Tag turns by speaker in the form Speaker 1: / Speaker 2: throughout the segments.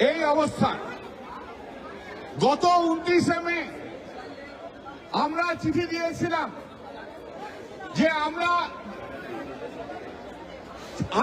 Speaker 1: এই অবস্থা। গত 29শে মে আমরা চিঠি দিয়েছিলাম যে আমরা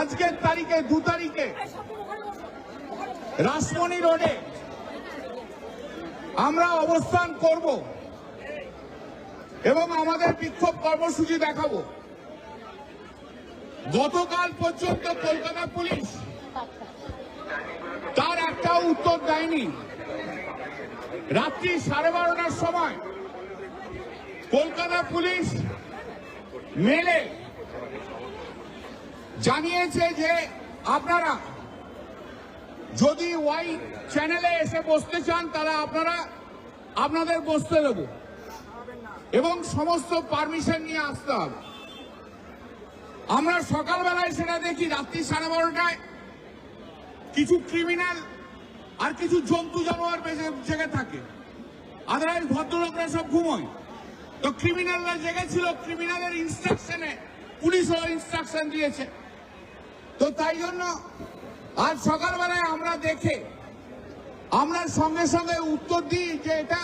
Speaker 1: আজকের তারিখে 2 তারিখে রাসমণি রোডে আমরা অবস্থান করব এবং আমাদের বিক্ষোভ কর্মসূচি দেখাবো। গতকাল পর্যন্ত কলকাতা পুলিশ তার একটাও উত্তর দেয়নি। রাত্রি 12:30টার সময় কলকাতা পুলিশ মেলে জানিয়েছে যে আপনারা যদি ওয়াই চ্যানেলে এসে বসতে চান তারা আপনাদের বসতে দেব এবং সমস্ত পারমিশন নিয়ে আসতে হবে। আমরা সকালবেলায় সেটা দেখি রাত্রি 12:30টায় কিছু ক্রিমিনাল আর কিছু জন্তু জানোয়ার জেগে থাকে, আদারওয়াইজ ভদ্রলোকরা সব ঘুমোয়। তো ক্রিমিনালরা জেগেছিল, ক্রিমিনালের ইনস্ট্রাকশনে পুলিশও ইনস্ট্রাকশন দিয়েছে। তো তাই জন্য আজ সকালবেলায় আমরা দেখে আমরা সঙ্গে সঙ্গে উত্তর দিই যে এটা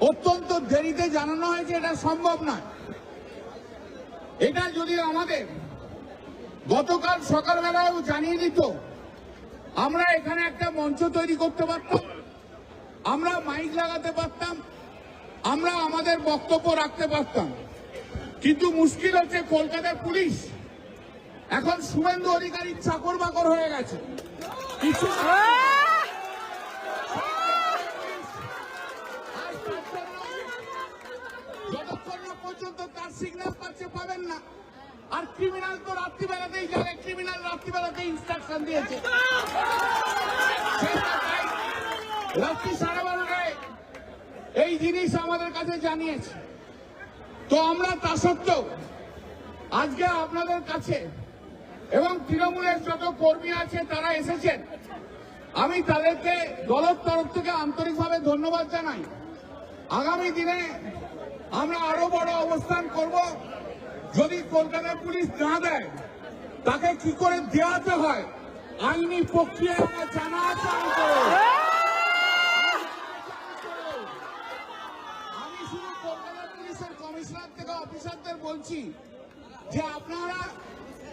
Speaker 1: অত্যন্ত দেরিতে জানানো হয়েছে, এটা সম্ভব নয়। এটা যদি আমাদের গতকাল সকালবেলায় জানিয়ে দিত, আমরা এখানে একটা মঞ্চ তৈরি করতে পারতাম, আমরা মাইক লাগাতে পারতাম, আমরা আমাদের বক্তব্য রাখতে পারতাম। কিন্তু মুশকিল হচ্ছে কলকাতার পুলিশ এখন শুভেন্দু অধিকারীর চাকর বাকর হয়ে গেছে। কিছু যতক্ষণ না পর্যন্ত তার সিগন্যাল পাবেন না। আর ক্রিমিনাল তো রাত্রিবেলাতেই যাবে, ক্রিমিনাল রাত্রিবেলাতেই ইনস্ট্রাকশন দিয়েছে। রাত্রি 12:30টায় এই জিনিস আমাদের কাছে জানিয়েছে। তো আমরা তা সত্ত্বেও আজকে আপনাদের কাছে এবং তৃণমূলের যত কর্মী আছে তারা এসেছেন, আমি তাদেরকে দলের তরফ থেকে আন্তরিকভাবে ধন্যবাদ জানাই। আগামী দিনে আমরা আরো বড় অবস্থান করব। যদি কলকাতা পুলিশ না দেয় তাকে কি করে দেওয়াতে হয় আইনি প্রক্রিয়া আমরা জানা আছে। আমি শুধু কলকাতা পুলিশের কমিশনার থেকে অফিসারদের বলছি যে আপনারা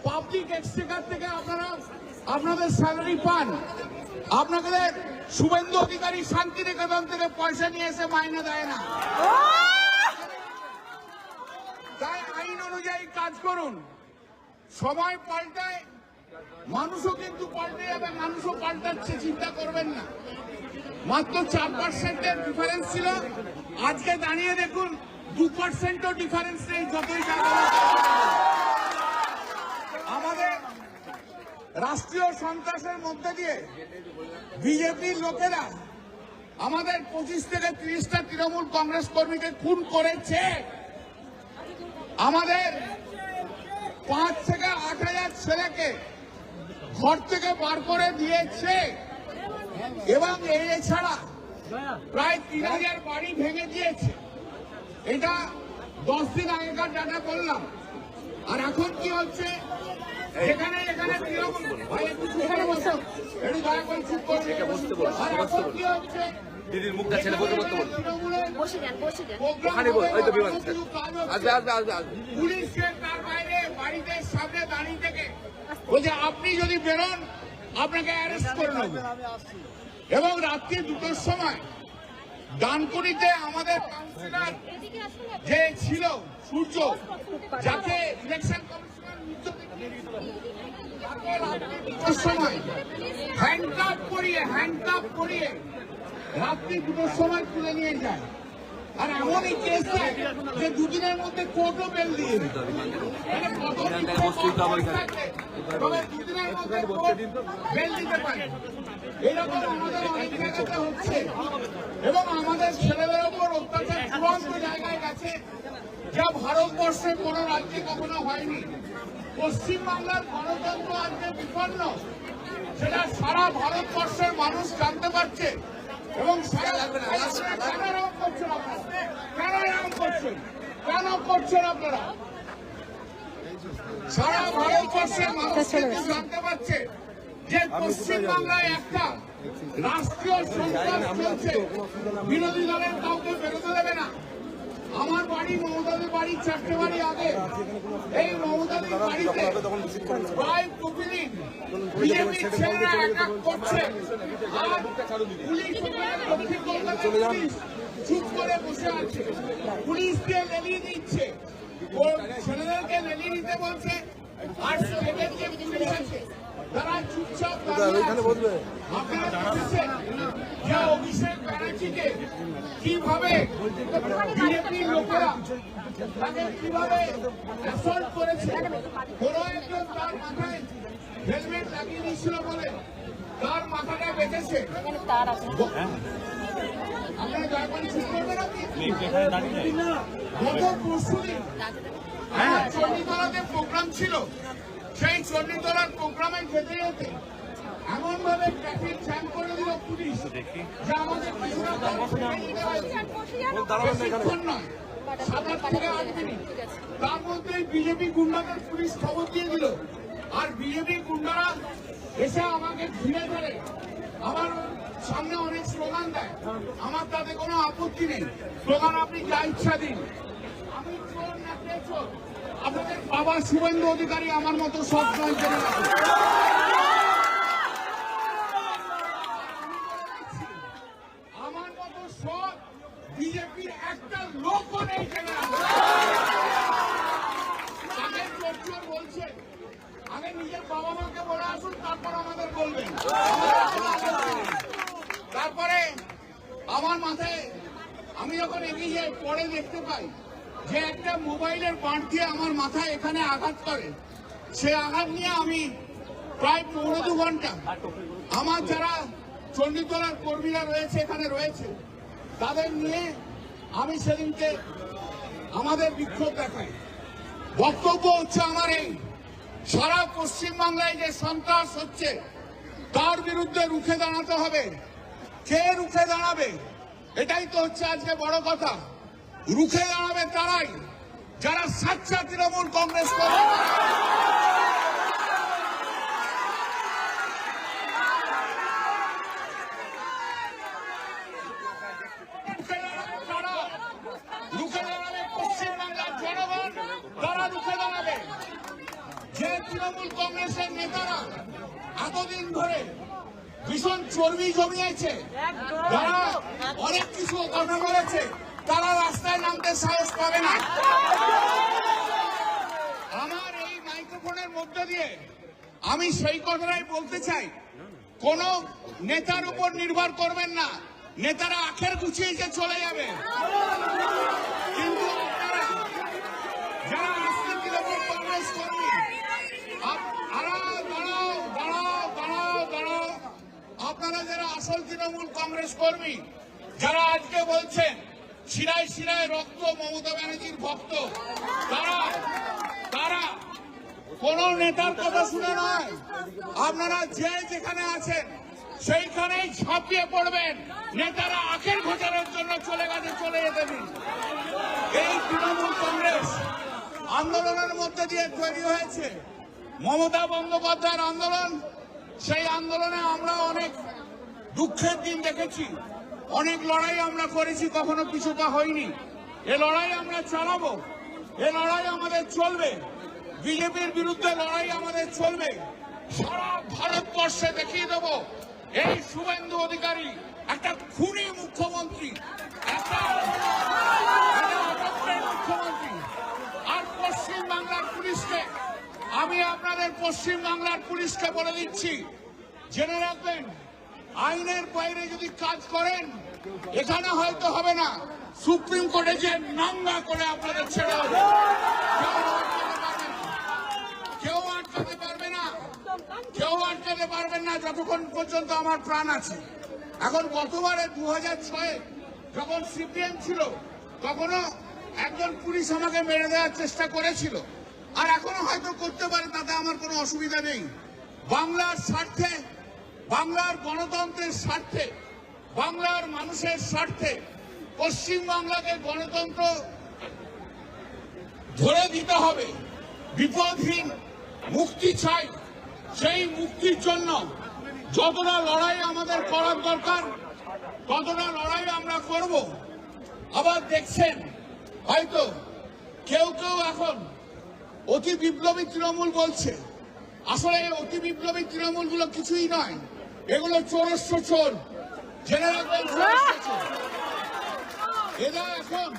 Speaker 1: পাবলিক এক্সচেকার থেকে আপনাদের স্যালারি পান, আপনাদের শুভেন্দু অধিকারী শান্তিনিকেতন থেকে পয়সা নিয়ে এসে মাইনে দেয় না। তাই আইন অনুযায়ী কাজ করুন। সময় পাল্টায়, মানুষও কিন্তু পাল্টে যাবে, মানুষও পাল্টাচ্ছে, চিন্তা করবেন না। মাত্র 4%-এর ডিফারেন্স ছিল, আজকে দাঁড়িয়ে দেখুন 2%ও ডিফারেন্স নেই। যতই আমাদের রাষ্ট্রীয় সন্ত্রাসের মধ্যে দিয়ে বিজেপির লোকেরা আমাদের 25 থেকে 30টা তৃণমূল কংগ্রেস কর্মীকে খুন করেছে। আমাদের 5 থেকে 8,000 ছেলেকে ঘর থেকে বার করে দিয়েছে এবং এছাড়া প্রায় 3,000 বাড়ি ভেঙে দিয়েছে। এটা 10 দিন আগেকার ডাটা বললাম। আর এখন কি হচ্ছে, এখানে তৃণমূল আর এখন কি হচ্ছে,
Speaker 2: দিদির মুখটা ছেলে বলতে
Speaker 1: পুলিশকে তার বাইরে বাড়িতে সামনে দাঁড়িয়ে থেকে বলছে আপনি যদি বেরোন আপনাকে অ্যারেস্ট করে নেব। এবং রাত্রি 2টোর সময় ডানকুনিতে আমাদের কাউন্সিলর যে ছিল সূর্য, যাকে ইলেকশন কমিশনার সময় হ্যান্ডকাপ করিয়ে রাত্রি 2টোর সময় তুলে নিয়ে যায়। আর এমনই কেস দেয় যে 2 দিনের মধ্যে কোর্টও বেল দিয়ে দিত। 2 দিনের মধ্যে বেল দিতে পারে। এরকম আমাদের অনেক জায়গাতে হচ্ছে এবং আমাদের ছেলেদের ওপর অত্যাচার চূড়ান্ত জায়গায় গেছে, যা ভারতবর্ষে কোন রাজ্যে কখনো হয়নি। পশ্চিমবাংলার গণতন্ত্র আজকে বিপন্ন, সেটা সারা ভারতবর্ষের মানুষ জানতে পারছে। এবং কেন করছেন আপনারা? সারা ভারতবর্ষের মানুষ জানতে পারছে যে পশ্চিমবাংলায় একটা রাষ্ট্রীয় সন্ত্রাস চলছে, বিরোধী দলের কাউকে বেরোতে দেবে না। আমার বাড়ি মমতাদের বাড়ি 4টে বাড়ি আগে, এই মমতাদের বাড়িতে প্রায় প্রতিদিন বিজেপির ছেলেরা অ্যাটাক করছে, আর পুলিশ দক্ষিণ কলকাতার পুলিশ চুপ করে বসে আছে, পুলিশ দিয়ে লেলিয়ে দিচ্ছে, ছেলেদেরকে লেলিয়ে দিতে বলছে, আর ছেলেদের যে পুলিশ আছে তারা চুপচাপ আপনারা দেখেছেন যে অভিষেক ব্যানার্জিকে কিভাবে বিজেপির লোকেরা তাকে কিভাবে অ্যাসল্ট করেছে। কোন একজন তার মাথায় হেলমেট লাগিয়ে দিয়েছিল বলে তার মাথাটা বেঁচেছে। আপনারা দয়া করে ঠিক করবেন আপনি। গত পরশুদিন আমার চণ্ডীতলাতে প্রোগ্রাম ছিল, সেই চণ্ডীতলার প্রোগ্রামে যেতে যেতে এমন ভাবে ট্রাফিক জ্যাম করে দিল পুলিশ যে আমাদের বেশিক্ষণ নয়, 7 থেকে 8 মিনিট। তার মধ্যে বিজেপি গুন্ডাদের পুলিশ খবর দিয়ে দিল, আর বিজেপি গুন্ডারা এসে আমাকে ঘিরে ধরে আমার সামনে অনেক স্লোগান দেয়। আমার তাতে কোনো আপত্তি নেই, স্লোগান আপনি যা ইচ্ছা দিন। আমি চোর না চোর, আপনাদের বাবা শুভেন্দু অধিকারী আমার মতো সব নয় জেনে রাখুন। আমার মতো সব বিজেপির একটা লোকও নেই জেনে রাখুন। আগে চোর চোর বলছেন, আগে নিজের বাবা মাকে বলে আসুন, তারপর আমাদের বলবেন। তারপরে আমার মাথায় আমি যখন এগিয়ে যাই, পরে দেখতে পাই যে একটা মোবাইলের বাঁট দিয়ে আমার মাথায় এখানে আঘাত করে। সে আঘাত নিয়ে আমি প্রায় 1.5 ঘন্টা আমার যারা চণ্ডীতলার কর্মীরা রয়েছে এখানে রয়েছে তাদের নিয়ে আমি সেদিনকে আমাদের বিক্ষোভ দেখাই। বক্তব্য হচ্ছে আমার এই, সারা পশ্চিমবাংলায় যে সন্ত্রাস হচ্ছে তার বিরুদ্ধে রুখে দাঁড়াতে হবে। কে রুখে দাঁড়াবে? এটাই তো হচ্ছে আজকে বড় কথা। রুখে দাঁড়াবে তারাই যারা সাচ্চা তৃণমূল কংগ্রেস করে। রুখে দাঁড়াবে পশ্চিমবাংলার জনগণ, তারা রুখে দাঁড়াবে। যে তৃণমূল কংগ্রেসের নেতারা এতদিন ধরে ভীষণ চর্বি জমিয়েছে, যারা অনেক কিছু কথা বলেছে, তারা রাস্তায় নামতে সাহস পাবে না। আমার এই মাইক্রোফোনের মধ্যে দিয়ে আমি সেই কথাটাই বলতে চাই, কোন নেতার উপর নির্ভর করবেন না, নেতারা আখের গুছিয়ে চলে যাবে। কিন্তু যারা আজকে তৃণমূল কংগ্রেস কর্মী, আপনারা যারা আসল তৃণমূল কংগ্রেস কর্মী, যারা আজকে বলছেন শিরায় শিরায় রক্ত মমতা ব্যানার্জির ভক্ত, তারা কোন নেতার কথা শুনে নয়, আপনারা যে যেখানে আছেন সেইখানেই ঝাঁপিয়ে পড়বেন। নেতারা আখের ঘোচানোর জন্য চলে গেছে, চলে যেতে দিন। এই তৃণমূল কংগ্রেস আন্দোলনের মধ্যে দিয়ে তৈরি হয়েছে, মমতা বন্দ্যোপাধ্যায়ের আন্দোলন। সেই আন্দোলনে আমরা অনেক দুঃখের দিন দেখেছি, অনেক লড়াই আমরা করেছি, কখনো কিছুটা হয়নি। এ লড়াই আমরা চালাবো, এ লড়াই আমাদের চলবে, বিজেপির বিরুদ্ধে লড়াই আমাদের চলবে। সারা ভারতবর্ষে দেখিয়ে দেব এই শুভেন্দু অধিকারী একটা খুনি মুখ্যমন্ত্রী, একটা মুখ্যমন্ত্রী। আর পশ্চিমবাংলার পুলিশকে, আমি আপনাদের পশ্চিমবাংলার পুলিশকে বলে দিচ্ছি, জেনে রাখবেন, আইনের বাইরে যদি কাজ করেন এখানে হয়তো হবে না, সুপ্রিম কোর্টে যে নাঙ্গা করে আপনাদের ছেড়ে হবে। কেউ আটকাতে পারবে না, কেউ আটকাতে পারবেন না যতক্ষণ পর্যন্ত আমার প্রাণ আছে। এখন গতবারে 2006 যখন সিপিএম ছিল, তখনও একজন পুলিশ আমাকে মেরে দেওয়ার চেষ্টা করেছিল, আর এখনো হয়তো করতে পারে, তাতে আমার কোনো অসুবিধা নেই। বাংলার স্বার্থে, বাংলার গণতন্ত্রের স্বার্থে, বাংলার মানুষের স্বার্থে পশ্চিমবাংলাকে গণতন্ত্র ধরে দিতে হবে। বিপদহীন মুক্তি চাই, সেই মুক্তির জন্য যতটা লড়াই আমাদের করার দরকার ততটা লড়াই আমরা করব। আবার দেখছেন হয়তো কেউ কেউ এখন অতি বিপ্লবী তৃণমূল বলছে, আসলে এই অতি বিপ্লবী তৃণমূলগুলো কিছুই নয়, এগুলো চোরস্য চোর, জেনে রাখবেন চোরস্য চোর। এরা এখন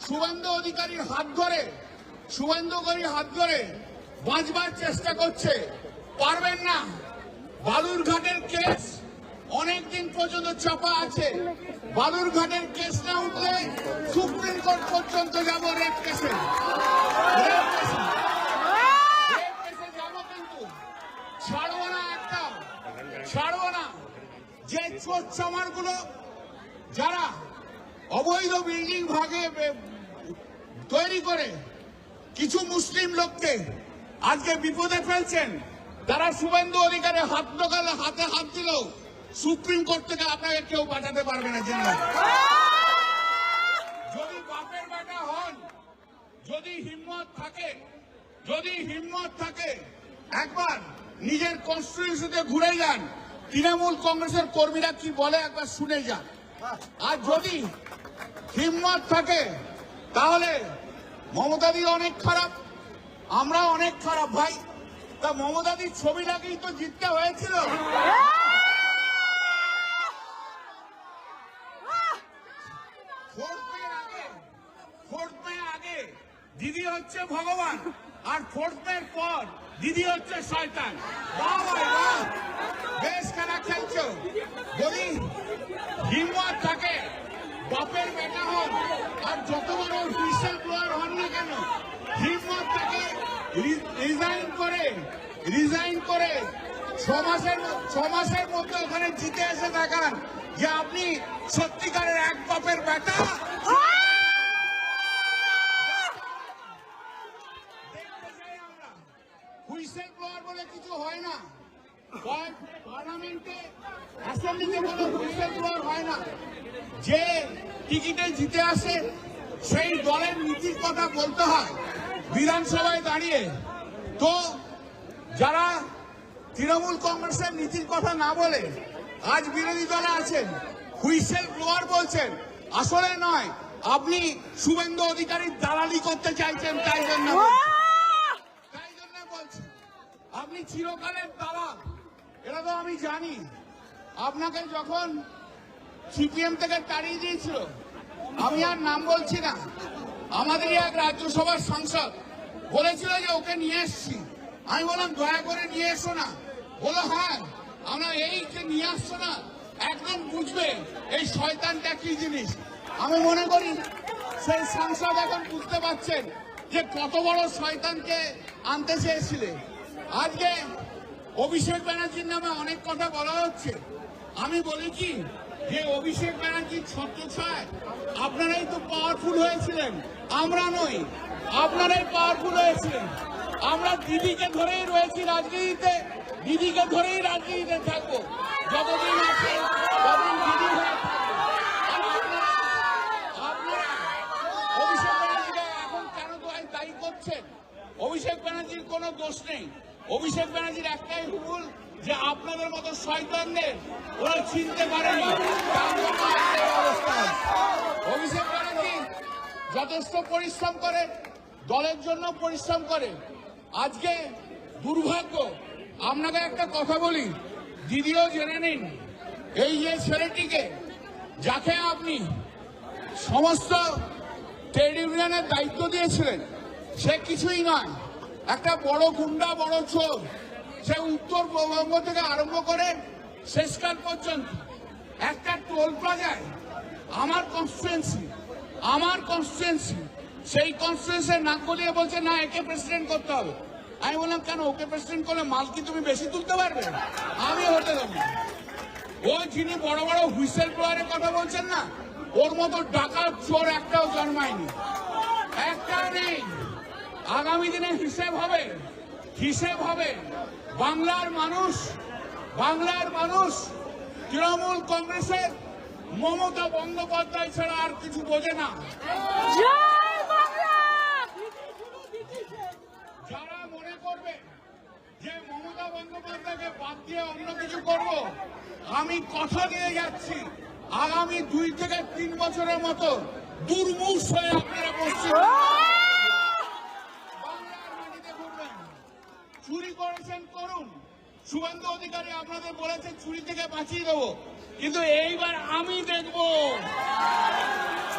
Speaker 1: শুভেন্দু অধিকারীর হাত ধরে বাঁচবার চেষ্টা করছে, পারবেন না। বালুরঘাটের কেস অনেকদিন পর্যন্ত চাপা আছে, বালুরঘাটের কেস না উঠলে সুপ্রিম কোর্ট পর্যন্ত যাব রেপ কেসে যাবো, কিন্তু ছাড়বো না। যে চোর চামারগুলো যারা অবৈধ বিল্ডিং তৈরি করে কিছু মুসলিম লোককে আজকে বিপদে ফেলছেন, তারা শুভেন্দু অধিকারে হাতে হাত দিলেও সুপ্রিম কোর্ট থেকে আপনাকে কেউ বাঁচাতে পারবে না। জেনে যদি বাপের বেটা হন, যদি হিম্মত থাকে একবার নিজের কনস্টিটিউশনে ঘুরে যান, তৃণমূল কংগ্রেসের কর্মীরা কি বলে একবার শুনে যান। আর যদি হিম্মত থাকে তাহলে মমতাদি অনেক খারাপ, আমরা অনেক খারাপ ভাই। তা মমতাদির ছবি লাগেই তো জিততে হয়েছিল। ফোর্থ মে আগে দিদি হচ্ছে ভগবান, আর ফোর্থ মের পর দিদি হচ্ছে শয়তান। বেশ খেলা খেলছো। যদি হিম্মত থাকে, বাপের বেটা হন আর যত বড় হুইসেল ব্লোয়ার হন না কেন, হিম্মত থাকে রিজাইন করে 6 মাসের মধ্যে ওখানে জিতে এসে দেখান যে আপনি সত্যিকারের এক বাপের বেটা। দেখতে চাই আমরা। হুইসেল ব্লোয়ার বলে কিছু হয় না, পার্লামেন্টে অ্যাসেম্বলিতে কোনো হুইসেল ব্লোয়ার হয় না। যে টিকিটে জিতে আসে সেই দলের নীতির কথা বলতে হয় বিধানসভায় দাঁড়িয়ে। তো যারা তৃণমূল কংগ্রেসের নীতির কথা না বলে আজ বিরোধী দলে আছেন, হুইসেল ব্লোয়ার বলছেন, আসলে নয়, আপনি শুভেন্দু অধিকারীর দালালি করতে চাইছেন, তাই জন্য বলছেন। আপনি চিরকালের দালাল, এটা তো আমি জানি। আপনাকে যখন সিপিএম থেকে তাড়িয়ে দিয়েছিল, আমি আর নাম বলছি না, আমাদের এক রাজ্যসভার সাংসদ বলেছিল যে ওকে নিয়ে এসছি। আমি বললাম দয়া করে নিয়ে এসো না। বলো হ্যাঁ, আমরা এই যে নিয়ে আসছো না, একদম বুঝবে এই শয়তানটা কি জিনিস। আমি মনে করি সেই সাংসদ এখন বুঝতে পারছেন যে কত বড় শয়তানকে আনতে চেয়েছিলে। আজকে অভিষেক ব্যানার্জির নামে অনেক কথা বলা হচ্ছে। আমি বলি কি, যে অভিষেক ব্যানার্জির ছত্রছায়ায় আপনারাই তো পাওয়ারফুল হয়েছিলেন, আমরা নই, আপনারাই পাওয়ারফুল হয়েছিলেন। আমরা দিদিকে ধরেই রয়েছি রাজনীতিতে, দিদিকে ধরেই রাজনীতিতে থাকবো, যতদিন আছে ততদিন দিদি হয়ে থাকবো। আপনারা অভিষেক ব্যানার্জিকে এখন কেন দায়ী করছেন? অভিষেক ব্যানার্জির কোনো দোষ নেই। অভিষেক ব্যানার্জির একটাই ভুল, যে আপনাদের মতো শয়তানদের ওরা চিনতে পারেনি। অভিষেক ব্যানার্জি যথেষ্ট পরিশ্রম করে, দলের জন্য পরিশ্রম করে। আজকে দুর্ভাগ্য, আপনাকে একটা কথা বলি, দিদিও জেনে নিন, এই যে ছেলেটিকে, যাকে আপনি সমস্ত ট্রেড ইউনিয়নের দায়িত্ব দিয়েছিলেন, সে কিছুই নয়, একটা বড় গুন্ডা, বড় চোর। সে উত্তরবঙ্গ থেকে আরম্ভ করে শেষকাল পর্যন্ত একটা টোল প্লাজায় আমার কনস্টিটুয়েন্সি সেই কনস্টিটুয়েন্সির নাক গলিয়ে বলছে না, একে প্রেসিডেন্ট করতে হবে। আমি বললাম কেন, ওকে প্রেসিডেন্ট করলে মাল কি তুমি বেশি তুলতে পারবে? আমি হতে দেবো। ও যিনি বড় বড় হুইসেল ব্লোয়ারের কথা বলছেন না, ওর মতো ডাকাত চোর একটাও জন্মায়নি, একটাও নেই। আগামী দিনে হিসেব হবে। বাংলার মানুষ তৃণমূল কংগ্রেসের মমতা বন্দ্যোপাধ্যায় ছাড়া আর কিছু বোঝে না। যারা মনে করবে যে মমতা বন্দ্যোপাধ্যায়কে বাদ দিয়ে অন্য কিছু করব। আমি কথা দিয়ে যাচ্ছি, আগামী 2 থেকে 3 বছরের মতো দুর্মুষ হয়ে আপনারা পশ্চিম বাংলার মাটিতে ঘুরবেন। চুরি করেছেন করুন, শুভেন্দু অধিকারী আপনাদের বলেছে চুরি থেকে বাঁচিয়ে দেবো, কিন্তু এইবার আমি দেখবো